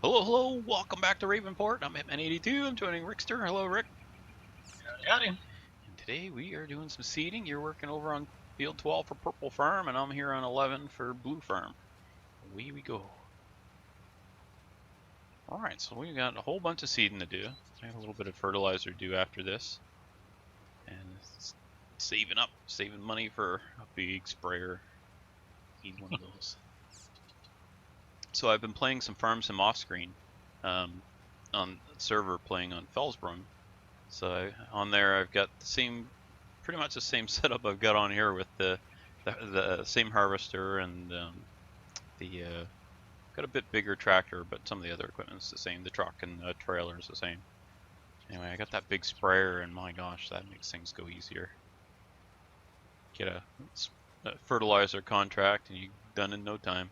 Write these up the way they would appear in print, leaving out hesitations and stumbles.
Hello, hello, welcome back to Ravenport. I'm Hitman82. I'm joining Rickster. Hello, Rick. Howdy. And today we are doing some seeding. You're working over on field 12 for Purple Farm, and I'm here on 11 for Blue Farm. Away we go. Alright, so we've got a whole bunch of seeding to do. I got a little bit of fertilizer to do after this. And saving money for a big sprayer. Need one of those. So I've been playing some Farm Sim off screen on the server playing on Fellsbrunn. So on there I've got pretty much the same setup I've got on here with the same harvester and got a bit bigger tractor, but some of the other equipment's the same. The truck and the trailer is the same. Anyway, I got that big sprayer, and my gosh, that makes things go easier. Get a fertilizer contract, and you're done in no time.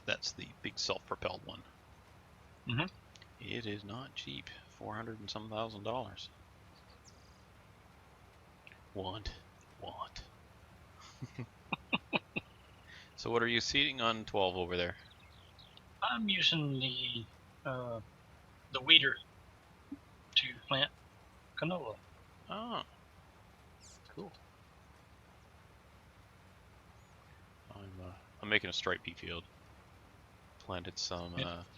That's the big self-propelled one. Mm-hmm. It is not cheap. $400 and some thousand. Want. So what are you seeding on 12 over there? I'm using the weeder to plant canola. Oh, cool. I'm making a striped pea field. Planted some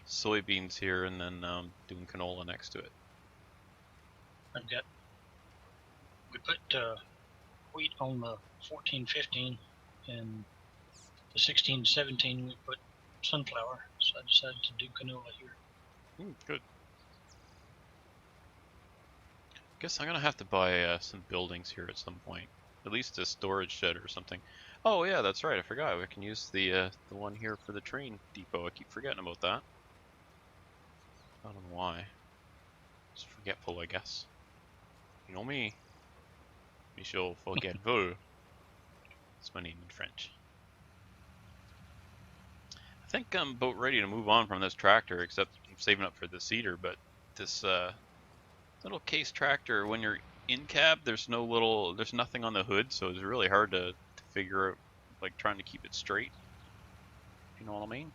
soybeans here, and then doing canola next to it. We put wheat on the 14-15, and the 16-17 we put sunflower. So I decided to do canola here. Good. Guess I'm gonna have to buy some buildings here at some point. At least a storage shed or something. Oh yeah, that's right. I forgot. We can use the one here for the train depot. I keep forgetting about that. I don't know why. Just forgetful, I guess. You know me. Michel forgetful. That's my name in French. I think I'm about ready to move on from this tractor, except I'm saving up for the seeder. But this little case tractor, when you're in cab, there's nothing on the hood, so it's really hard to figure out, like trying to keep it straight. You know what I mean?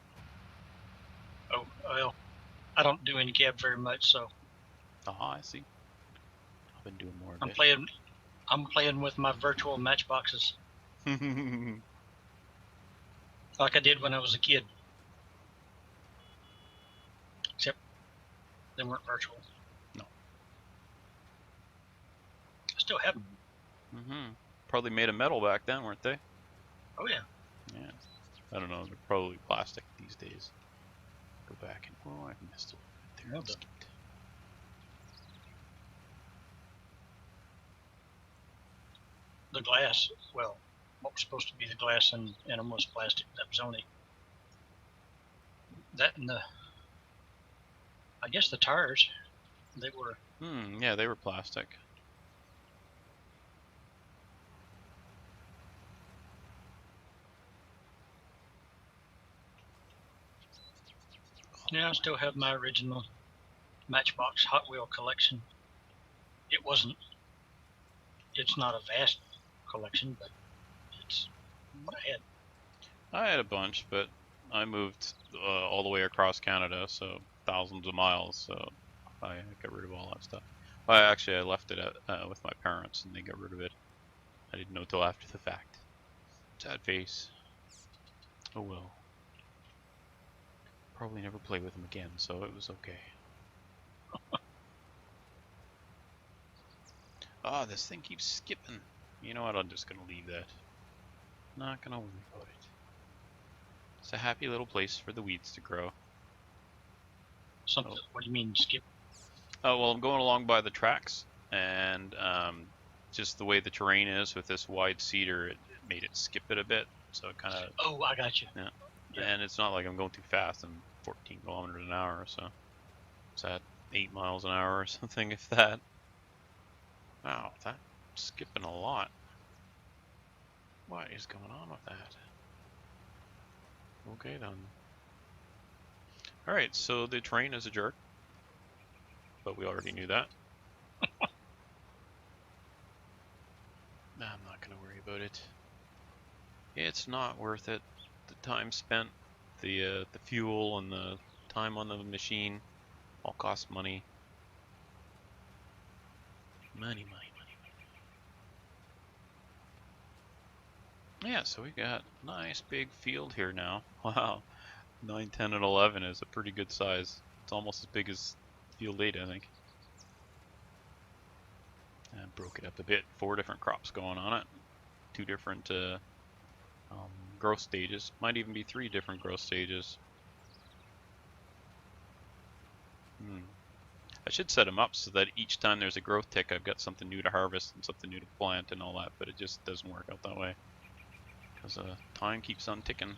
Oh well, I don't do any cab very much, so. I see. I've been doing more of I'm it. I'm playing with my virtual matchboxes like I did when I was a kid. Except they weren't virtual. No. I still have them. Probably made of metal back then, weren't they? Oh yeah. Yeah. I don't know. They're probably plastic these days. Go back and I missed it right there. Well done. The glass, well, what was supposed to be the glass and almost plastic, that was only that, and I guess the tires, they were. Yeah, they were plastic. Yeah, I still have my original Matchbox Hot Wheel collection. It's not a vast collection, but it's what I had. I had a bunch, but I moved all the way across Canada, so thousands of miles, so I got rid of all that stuff. Well, actually, I left it with my parents, and they got rid of it. I didn't know till after the fact. Sad face. Oh well. Probably never play with them again, so it was okay. Ah, this thing keeps skipping. You know what, I'm just gonna leave that. Not gonna worry about it. It's a happy little place for the weeds to grow. Something. Oh. What do you mean skip? Oh, well, I'm going along by the tracks, and just the way the terrain is with this wide cedar, it made it skip it a bit, so it kind of... Oh, I got you. Yeah. And it's not like I'm going too fast. I'm 14 kilometers an hour, so it's at 8 miles an hour or something, if that. Wow, that's skipping a lot. What is going on with that? Okay, then. Alright, so the terrain is a jerk, but we already knew that. I'm not going to worry about it. It's not worth it. The time spent the fuel and the time on the machine all costs money. Money. Yeah, so we got a nice big field here now. Wow, 9, 10, and 11 is a pretty good size. It's almost as big as field 8, I think. And broke it up a bit. 4 different crops going on it. 2 different growth stages. Might even be 3 different growth stages. I should set them up so that each time there's a growth tick, I've got something new to harvest and something new to plant and all that, but it just doesn't work out that way. Because time keeps on ticking.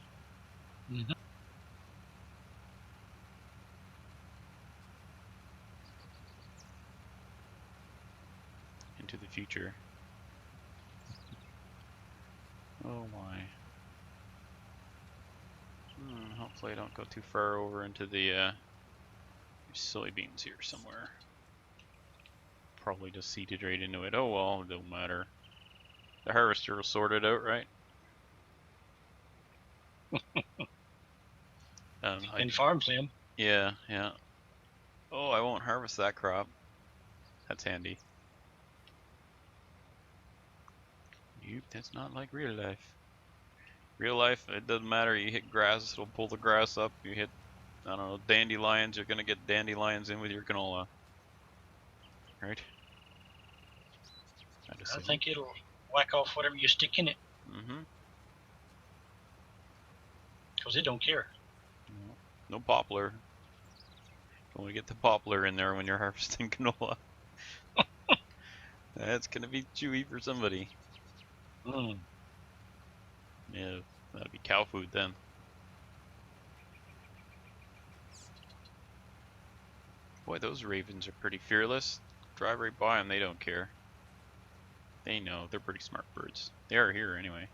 Mm-hmm. Into the future. Oh my. Hopefully I don't go too far over into the soybeans here somewhere. Probably just seeded right into it. Oh well, it don't matter. The harvester will sort it out, right? In farm sim. Yeah. Oh, I won't harvest that crop. That's handy. Nope, that's not like real life. Real life, it doesn't matter. You hit grass, it'll pull the grass up. You hit, I don't know, dandelions, you're gonna get dandelions in with your canola. Right? I think it'll whack off whatever you stick in it. Mm-hmm. Because it don't care. No poplar. Don't want to get the poplar in there when you're harvesting canola. That's gonna be chewy for somebody. Yeah, that'd be cow food then. Boy, those ravens are pretty fearless. Drive right by them, they don't care. They know, they're pretty smart birds. They are here anyway.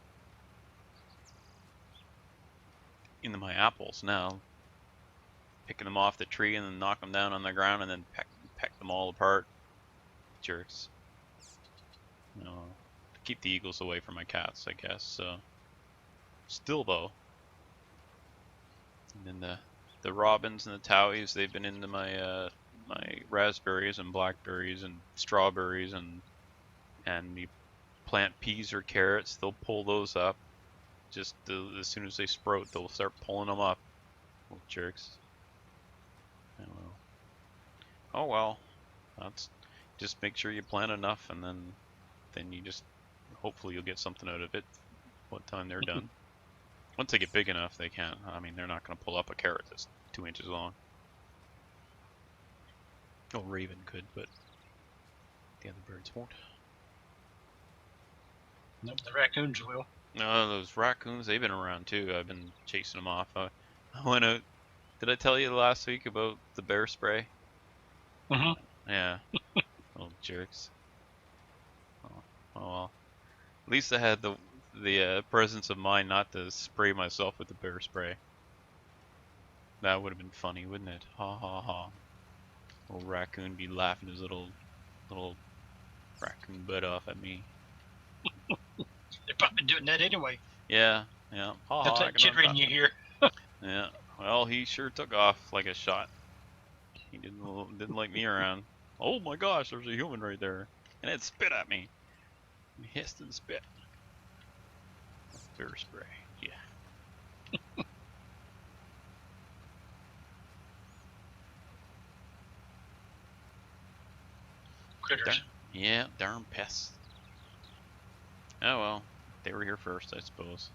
Into my apples now. Picking them off the tree and then knock them down on the ground and then peck them all apart. Jerks. You know, to keep the eagles away from my cats, I guess. So, still though. And then the robins and the towies, they've been into my my raspberries and blackberries and strawberries, and you plant peas or carrots, they'll pull those up. Just as soon as they sprout, they'll start pulling them up. Little jerks. Oh well. That's just make sure you plant enough, and then you just hopefully you'll get something out of it. What time they're done. Once they get big enough, they can't. I mean, they're not going to pull up a carrot that's 2 inches long. Oh, raven could, but the other birds won't. Nope, the raccoons will. No, those raccoons, they've been around too. I've been chasing them off. I went out. Did I tell you last week about the bear spray? Mm-hmm. Yeah. Little jerks. Oh well. At least I had the presence of mind not to spray myself with the bear spray. That would have been funny, wouldn't it? Ha ha ha. Little raccoon be laughing his little raccoon butt off at me. They're probably doing that anyway. Yeah. Ha That's ha. that chittering you hear. Yeah. Well, he sure took off like a shot. He didn't like me around. Oh my gosh, there's a human right there, and it spit at me. He hissed and spit. Bear spray. Yeah. Critters. Yeah, darn pests. Oh well, they were here first, I suppose.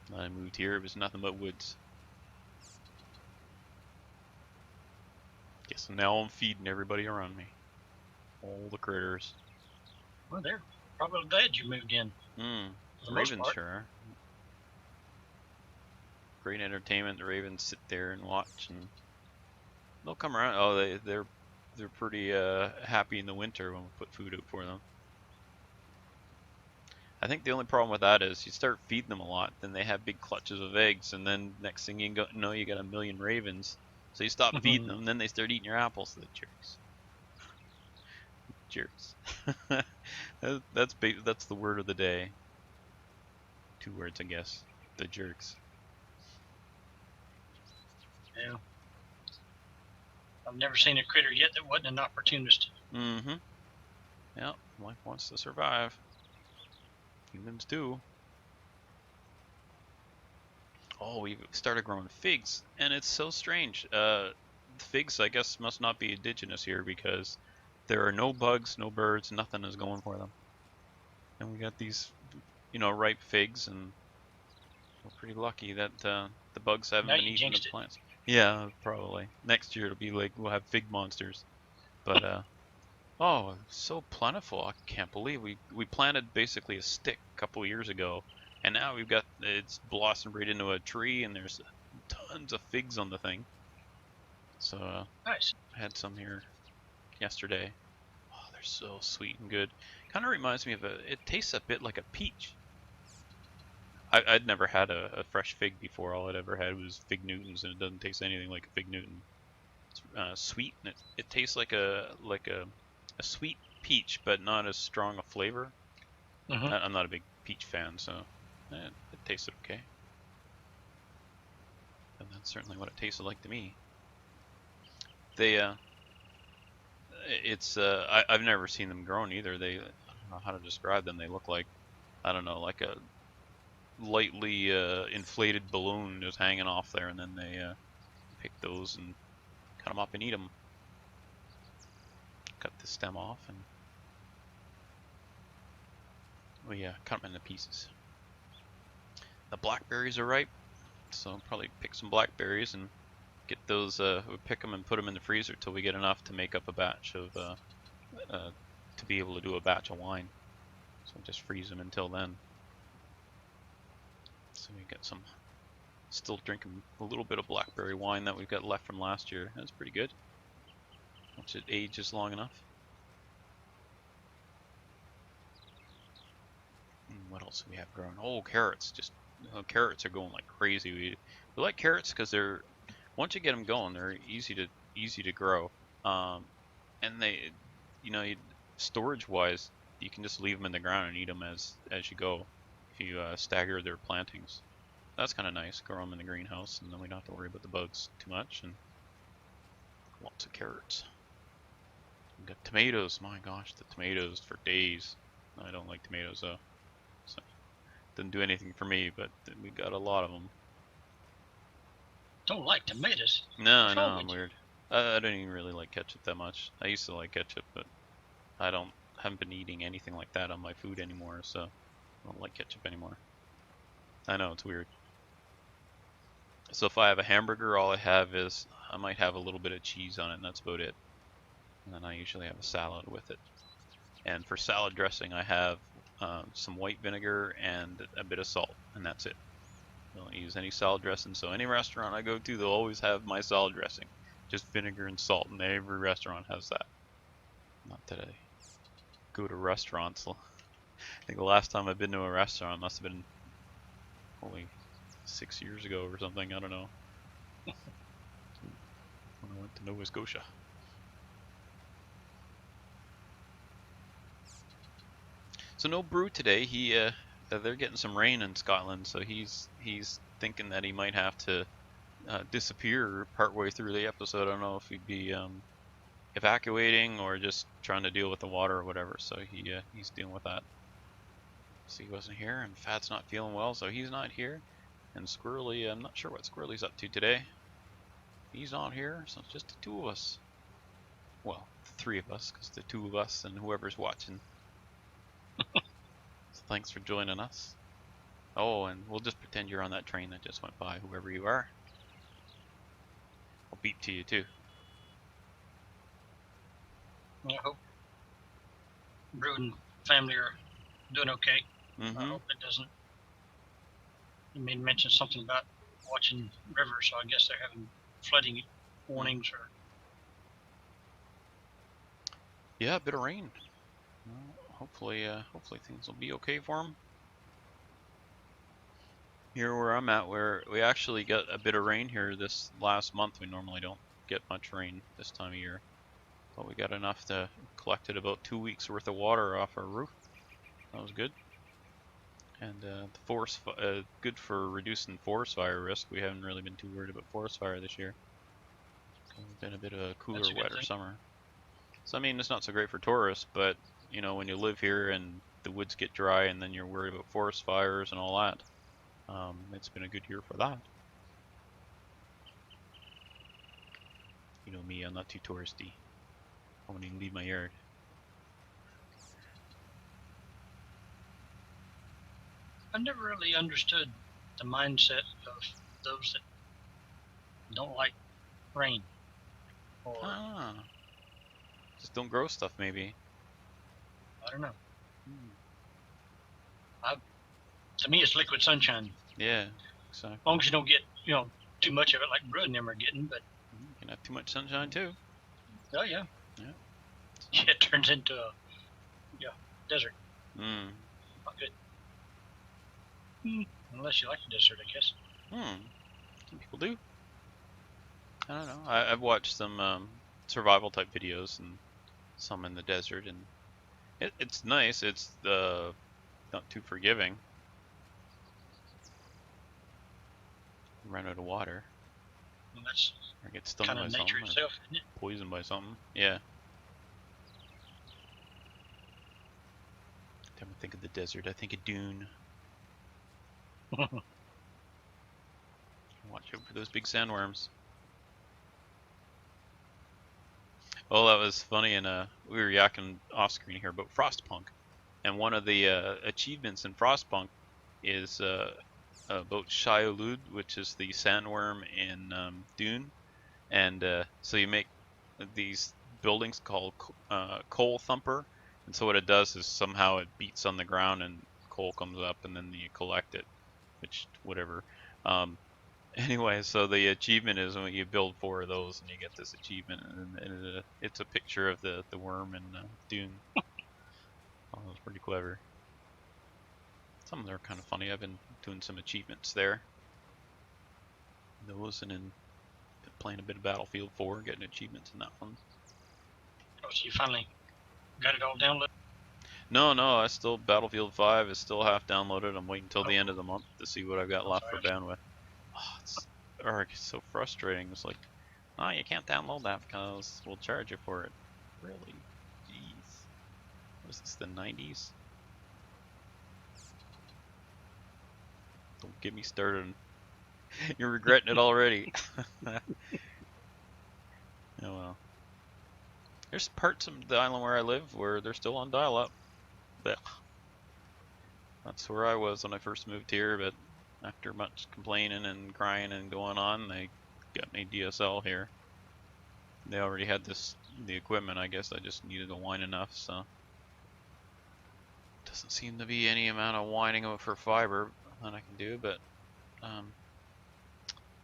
When I moved here, it was nothing but woods. Guess now I'm feeding everybody around me. All the critters. Well, they're probably glad you moved in. The ravens sure are. Great entertainment. The ravens sit there and watch, and they'll come around. Oh, they're pretty happy in the winter when we put food out for them. I think the only problem with that is you start feeding them a lot, then they have big clutches of eggs, and then next thing you know, you got a million ravens. So you stop feeding them, then they start eating your apples. The jerks. Jerks. That's the word of the day. 2 words, I guess. The jerks. Yeah. I've never seen a critter yet that wasn't an opportunist. Mm-hmm. Yeah, life wants to survive. Humans do. Oh, we started growing figs, and it's so strange. Figs, I guess, must not be indigenous here because there are no bugs, no birds, nothing is going for them. And we got these, ripe figs, and we're pretty lucky that the bugs haven't Now been you eating the jinxed it. plants. Yeah, probably. Next year it'll be like we'll have fig monsters. But oh, so plentiful. I can't believe we planted basically a stick a couple of years ago, and now it's blossomed right into a tree, and there's tons of figs on the thing. So Nice. I had some here yesterday. Oh, they're so sweet and good. Kind of reminds me of it tastes a bit like a peach. I'd never had a fresh fig before. All I'd ever had was fig Newtons, and it doesn't taste anything like a fig Newton. It's sweet, and it tastes like a sweet peach, but not as strong a flavor. Mm-hmm. I'm not a big peach fan, so it tasted okay. And that's certainly what it tasted like to me. They, I've never seen them grown either. I don't know how to describe them. They look like, I don't know, like a lightly inflated balloon just hanging off there, and then they pick those and cut them up and eat them. Cut the stem off and we cut them into pieces. The blackberries are ripe, so I'll probably pick some blackberries and get those. We pick them and put them in the freezer till we get enough to make up a batch of to be able to do a batch of wine. So just freeze them until then. So we get some. Still drinking a little bit of blackberry wine that we've got left from last year. That's pretty good. Once it ages long enough. What else do we have growing? Oh, carrots! Carrots are going like crazy. We like carrots because they're once you get them going, they're easy to grow. And they, storage wise, you can just leave them in the ground and eat them as you go. If you stagger their plantings, that's kind of nice. Grow them in the greenhouse, and then we don't have to worry about the bugs too much. And lots of carrots. We got tomatoes. My gosh, the tomatoes for days. I don't like tomatoes though. So didn't do anything for me, but we got a lot of them. Don't like tomatoes. No, I'm weird. I don't even really like ketchup that much. I used to like ketchup, but haven't been eating anything like that on my food anymore, so I don't like ketchup anymore. I know, it's weird. So if I have a hamburger, all I have is, I might have a little bit of cheese on it, and that's about it. And then I usually have a salad with it. And for salad dressing, I have some white vinegar and a bit of salt, and that's it. I don't use any salad dressing, so any restaurant I go to, they'll always have my salad dressing. Just vinegar and salt, and every restaurant has that. Not that I go to restaurants. I think the last time I've been to a restaurant must have been only 6 years ago or something, I don't know. When I went to Nova Scotia. So no brew today. They're getting some rain in Scotland, so he's thinking that he might have to disappear partway through the episode. I don't know if he'd be evacuating or just trying to deal with the water or whatever. So he's dealing with that. So he wasn't here, and Fat's not feeling well, so he's not here. And Squirrely, I'm not sure what Squirrely's up to today. He's not here, so it's just the two of us. Well, the three of us, because the two of us and whoever's watching. So thanks for joining us. Oh, and we'll just pretend you're on that train that just went by, whoever you are. I'll beep to you too. I hope Brood and family are doing okay. Mm-hmm. I hope it doesn't. You made mention something about watching rivers, so I guess they're having flooding warnings or. Yeah, a bit of rain. Well, hopefully things will be okay for them. Here where I'm at, where we actually got a bit of rain here this last month. We normally don't get much rain this time of year, but we got enough to collected about 2 weeks worth of water off our roof. That was good. And the good for reducing forest fire risk. We haven't really been too worried about forest fire this year. It's been a bit of a cooler, wetter summer. So I mean, it's not so great for tourists, but you know, when you live here and the woods get dry, and then you're worried about forest fires and all that, it's been a good year for that. You know me, I'm not too touristy. I won't even leave my yard. I've never really understood the mindset of those that don't like rain. Or just don't grow stuff, maybe. I don't know. To me, it's liquid sunshine. Yeah, exactly. As long as you don't get, too much of it like Bro and them are getting, but you can have too much sunshine too. Oh yeah. Yeah. Yeah, it turns into a desert. Not good. Unless you like the desert, I guess. Some people do. I don't know. I've watched some survival type videos and some in the desert, and it's nice. It's not too forgiving. Run out of water. Well, that's or get stung by something. Nature itself, isn't it? Poisoned by something. Yeah. Time to think of the desert, I think of Dune. Watch out for those big sandworms. Oh, that was funny, and we were yakking off screen here about Frostpunk, and one of the achievements in Frostpunk is about Shaiolud, which is the sandworm in Dune, and so you make these buildings called coal thumper, and so what it does is somehow it beats on the ground and coal comes up, and then you collect it, which whatever. Anyway, so the achievement is when you build 4 of those and you get this achievement, and it's a picture of the worm in Dune. Oh, that's pretty clever. Some of them are kind of funny. I've been doing some achievements there. Those, and then playing a bit of Battlefield 4, getting achievements in that one. Oh, so you finally got it all downloaded? No, I still, Battlefield 5 is still half downloaded. I'm waiting until the end of the month to see what I've got left for bandwidth. Oh, it's so frustrating. It's like, oh, you can't download that because we'll charge you for it. Really? Jeez. What is this, the 90s? Don't get me started. You're regretting it already. Oh well. There's parts of the island where I live where they're still on dial-up. But that's where I was when I first moved here, but after much complaining and crying and going on, they got me DSL here. They already had the equipment, I guess I just needed to whine enough, so. Doesn't seem to be any amount of whining for fiber that I can do, but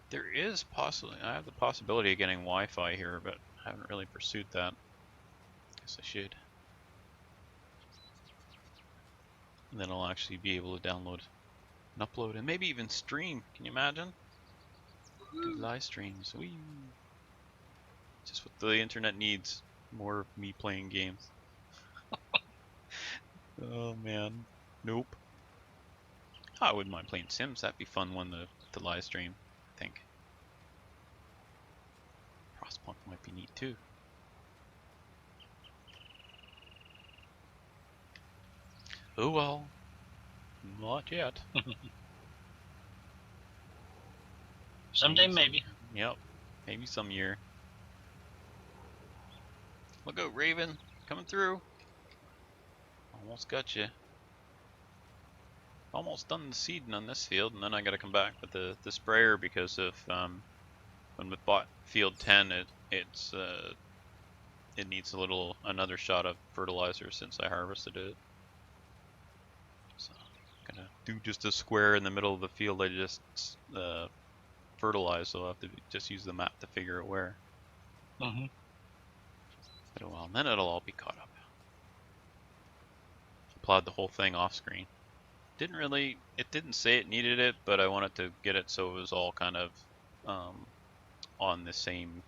there is I have the possibility of getting Wi-Fi here, but I haven't really pursued that. Guess I should. And then I'll actually be able to download and upload and maybe even stream. Can you imagine? Do live streams. Whee! Just what the internet needs. More of me playing games. Oh man. Nope. Oh, I wouldn't mind playing Sims. That'd be fun one to live stream, I think. Frostpunk might be neat too. Oh well. Not yet. Someday maybe. Yep. Maybe some year. Look out, Raven. Coming through. Almost got you. Almost done the seeding on this field, and then I gotta come back with the sprayer because of when we bought field 10, it needs another shot of fertilizer since I harvested it. So I'm gonna do just a square in the middle of the field I just fertilized, so I'll have to just use the map to figure out where. But well, then it'll all be caught up. Plowed the whole thing off screen. It didn't say it needed it, but I wanted to get it so it was all kind of on the same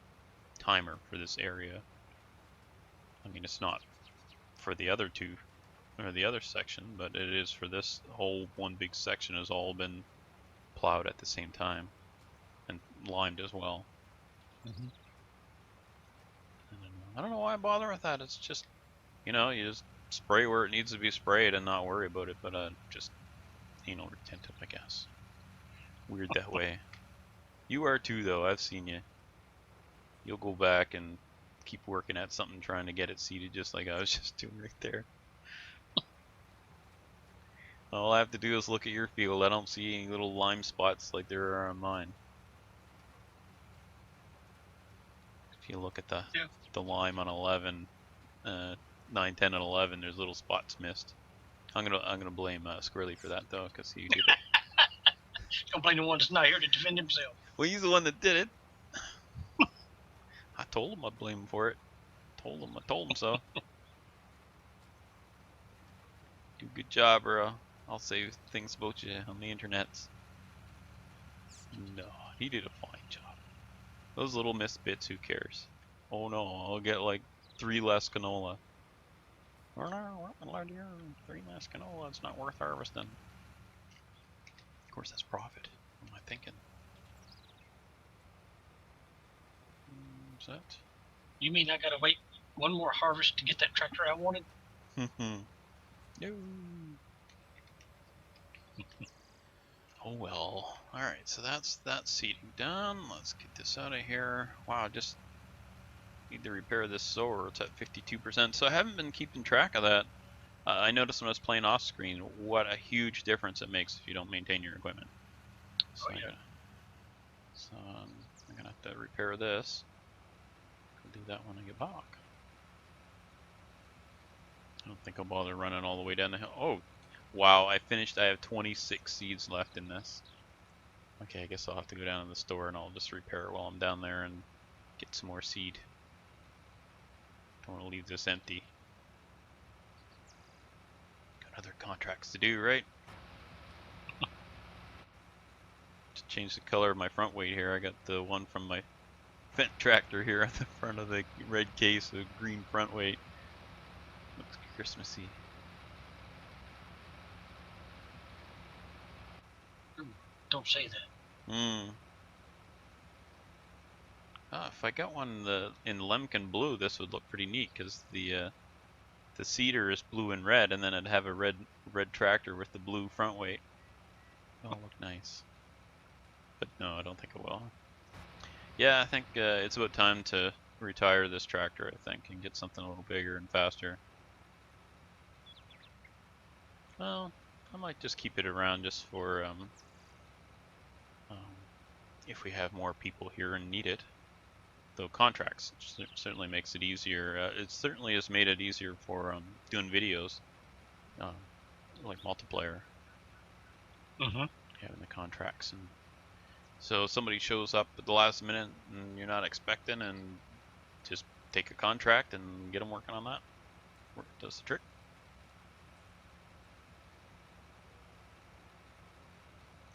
timer for this area. I mean, it's not for the other 2 or the other section, but it is for this whole one big section has all been plowed at the same time and limed as well. Mm-hmm. I don't know why I bother with that. It's just, you just spray where it needs to be sprayed and not worry about it, but just anal retentive, I guess. Weird that way. You are too, though. I've seen you. You'll go back and keep working at something trying to get it seeded just like I was just doing right there. All I have to do is look at your field. I don't see any little lime spots like there are on mine. If you look at the lime on 11, 9, 10, and 11, there's little spots missed. I'm gonna blame Squirrely for that though, because he did it. Don't blame the one that's not here to defend himself. Well, he's the one that did it. I told him I'd blame him for it. I told him so. Do a good job, bro. I'll say things about you on the internet. No, he did a fine job. Those little missed bits, who cares? Oh no, I'll get like 3 less canola. Oh no, what dear? 3 less canola, it's not worth harvesting. Of course, that's profit. What am I thinking? What's that? You mean I gotta wait one more harvest to get that tractor I wanted? No. Oh well. Alright, so that's that seeding done. Let's get this out of here. Wow, just need to repair this sower. It's at 52%. So I haven't been keeping track of that. I noticed when I was playing off screen what a huge difference it makes if you don't maintain your equipment. So, oh, yeah. I'm gonna have to repair this. I'll do that when I get back. I don't think I'll bother running all the way down the hill. Oh, wow, I finished. I have 26 seeds left in this. Okay, I guess I'll have to go down to the store and I'll just repair it while I'm down there and get some more seed. Don't want to leave this empty. Got other contracts to do, right? To change the color of my front weight here, I got the one from my Fendt tractor here at the front of the red case, a green front weight. Looks Christmassy. Don't say that. If I got one in Lemkin blue, this would look pretty neat because the seeder is blue and red, and then I'd have a red tractor with the blue front weight. That'll look nice. But no, I don't think it will. Yeah, I think it's about time to retire this tractor, I think, and get something a little bigger and faster. Well, I might just keep it around just for if we have more people here and need it. Though contracts certainly makes it easier. It certainly has made it easier for doing videos, like multiplayer. Having the contracts, and so somebody shows up at the last minute and you're not expecting, and just take a contract and get them working on that. Work does the trick.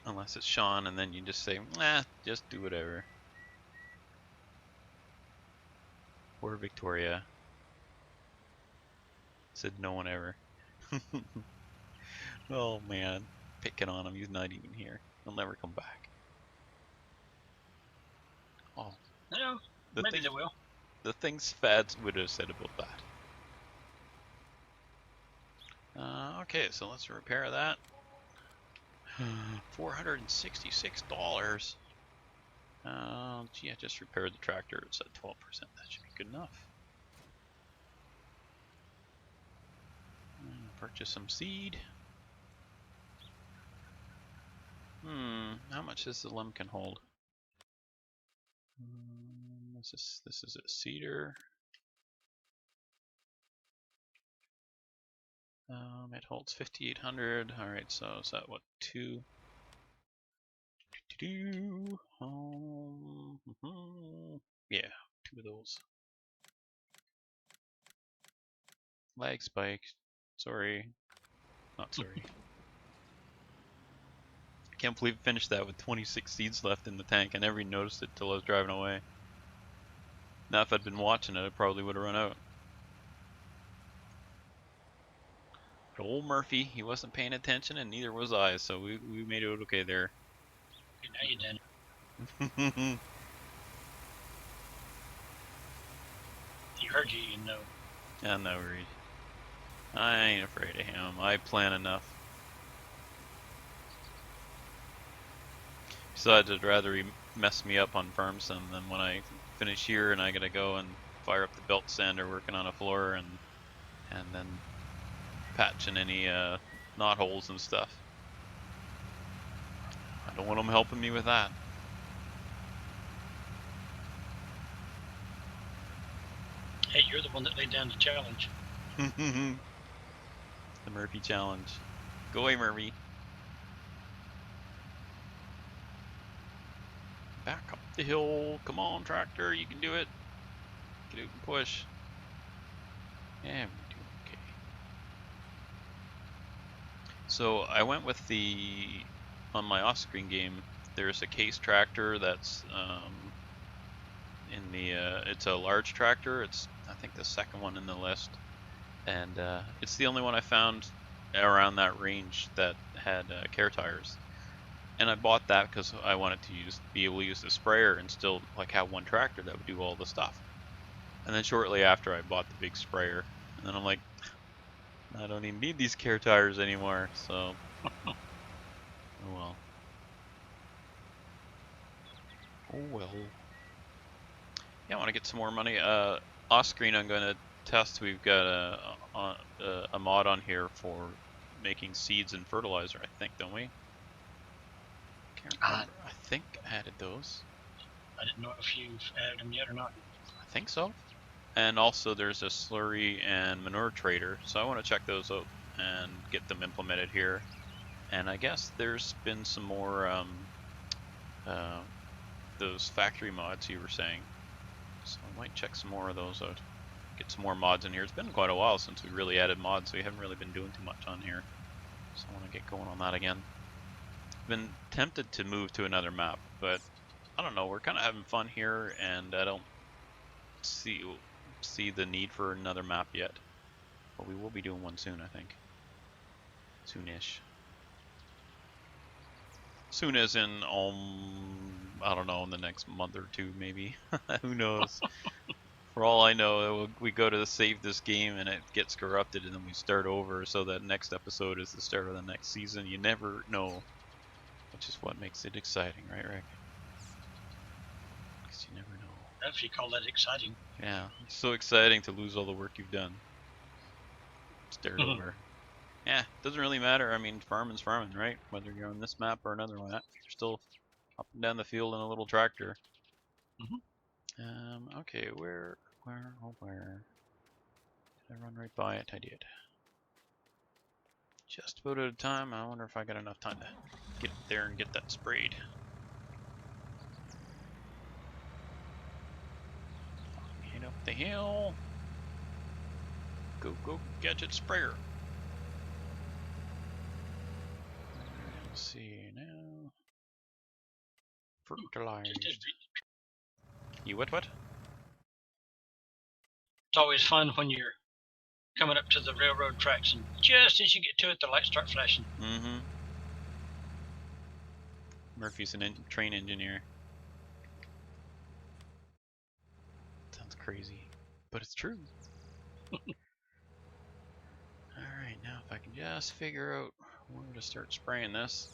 Unless it's Sean, and then you just say, nah, just do whatever. Or Victoria. Said no one ever. Oh man, picking on him, he's not even here. He'll never come back. Oh. No, maybe they will. The things Fads would have said about that. Okay, so let's repair that. $466. Gee, I just repaired the tractor. It's at 12%. That should be good enough. Purchase some seed. How much does the Lemkin hold? This is a cedar. It holds 5,800. All right, so is that what, 2? Yeah, 2 of those. Lag spike. Sorry. Not sorry. I can't believe I finished that with 26 seeds left in the tank. I never even noticed it till I was driving away. Now if I'd been watching it, I probably would have run out. But old Murphy, he wasn't paying attention, and neither was I, so we made it okay there. Okay, now you done. He heard you, you know. I'm not worried. I ain't afraid of him. I plan enough. Besides, I'd rather he mess me up on farm sim than when I finish here and I gotta go and fire up the belt sander working on a floor and then patching any knot holes and stuff. I don't want him helping me with that. Hey, you're the one that laid down the challenge. The Murphy challenge. Go away, Murphy. Back up the hill. Come on, tractor. You can do it. Get out and push. Yeah, we do okay. So I went with on my off-screen game, there's a case tractor that's in the, it's a large tractor. It's, I think, the second one in the list. And it's the only one I found around that range that had care tires. And I bought that because I wanted to be able to use the sprayer and still like have one tractor that would do all the stuff. And then shortly after, I bought the big sprayer, and then I'm like, I don't even need these care tires anymore. So, oh well. Oh well. Yeah, I want to get some more money. Off screen, I'm going to test. We've got a mod on here for making seeds and fertilizer, I think, don't we? Can't remember. I think I added those. I didn't know if you've added them yet or not. I think so. And also there's a slurry and manure trader, so I want to check those out and get them implemented here. And I guess there's been some more those factory mods you were saying, so I might check some more of those out. Get some more mods in here. It's been quite a while since we really added mods, so we haven't really been doing too much on here. So I want to get going on that again. Been tempted to move to another map, but I don't know. We're kind of having fun here, and I don't see the need for another map yet. But we will be doing one soon, I think. Soonish. Soon as in, I don't know, in the next month or two, maybe. Who knows? For all I know, we go to save this game and it gets corrupted and then we start over, so that next episode is the start of the next season. You never know, which is what makes it exciting, right, Rick? Because you never know. If you call that exciting. Yeah, it's so exciting to lose all the work you've done. Start over. Yeah, doesn't really matter. I mean, farming's farming, right? Whether you're on this map or another one, you're still up and down the field in a little tractor. Okay, where? Did I run right by it? I did. Just about out of time. I wonder if I got enough time to get up there and get that sprayed. Head up the hill. Go, go, gadget sprayer. Let's see now. Fertilized. You what? It's always fun when you're coming up to the railroad tracks and just as you get to it, the lights start flashing. Mm-hmm. Murphy's a train engineer. Sounds crazy, but it's true. Alright, now if I can just figure out where to start spraying this.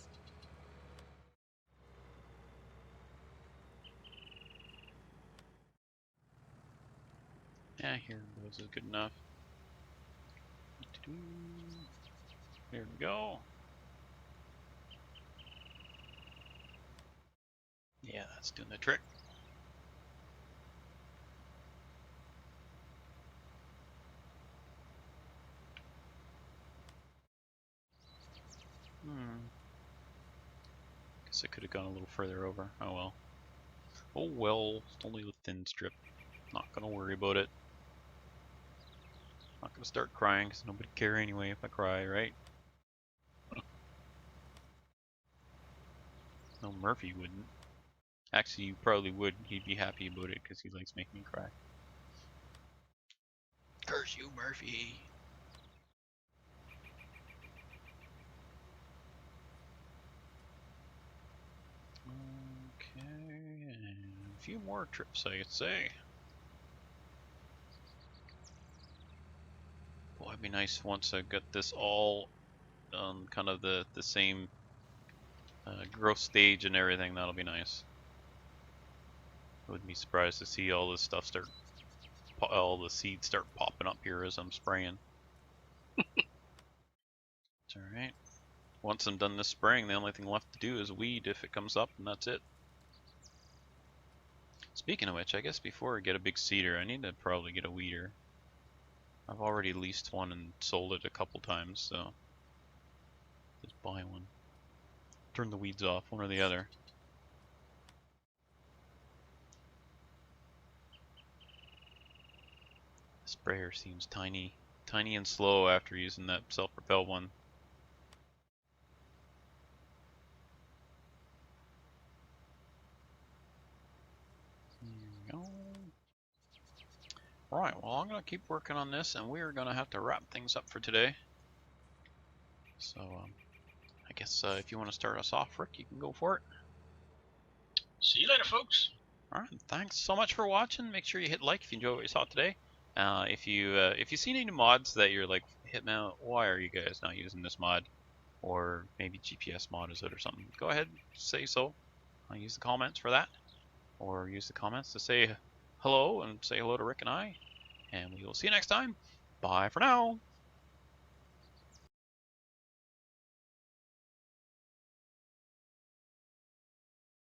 Yeah, here goes is good enough. There we go. Yeah, that's doing the trick. Guess I could have gone a little further over. Oh well. Oh well, it's only a thin strip. Not gonna worry about it. Not gonna start crying because nobody care anyway if I cry, right? No, Murphy wouldn't. Actually, you probably would. He'd be happy about it because he likes making me cry. Curse you, Murphy. few more trips, I could say. Boy, it'd be nice once I got this all on kind of the same growth stage and everything. That'll be nice. I wouldn't be surprised to see all this stuff start, all the seeds start popping up here as I'm spraying. It's alright. Once I'm done this spraying, the only thing left to do is weed if it comes up, and that's it. Speaking of which, I guess before I get a big seeder, I need to probably get a weeder. I've already leased one and sold it a couple times, so just buy one. Turn the weeds off, one or the other. The sprayer seems tiny and slow after using that self-propelled one. There we go. Right, well, I'm going to keep working on this, and we're going to have to wrap things up for today. So, I guess if you want to start us off, Rick, you can go for it. See you later, folks. Alright, thanks so much for watching. Make sure you hit like if you enjoyed what you saw today. If you see any mods that you're like, Hitman, why are you guys not using this mod? Or maybe GPS mod is it or something, go ahead, say so. I'll use the comments for that. Or use the comments to say hello and say hello to Rick and I. And we will see you next time. Bye for now.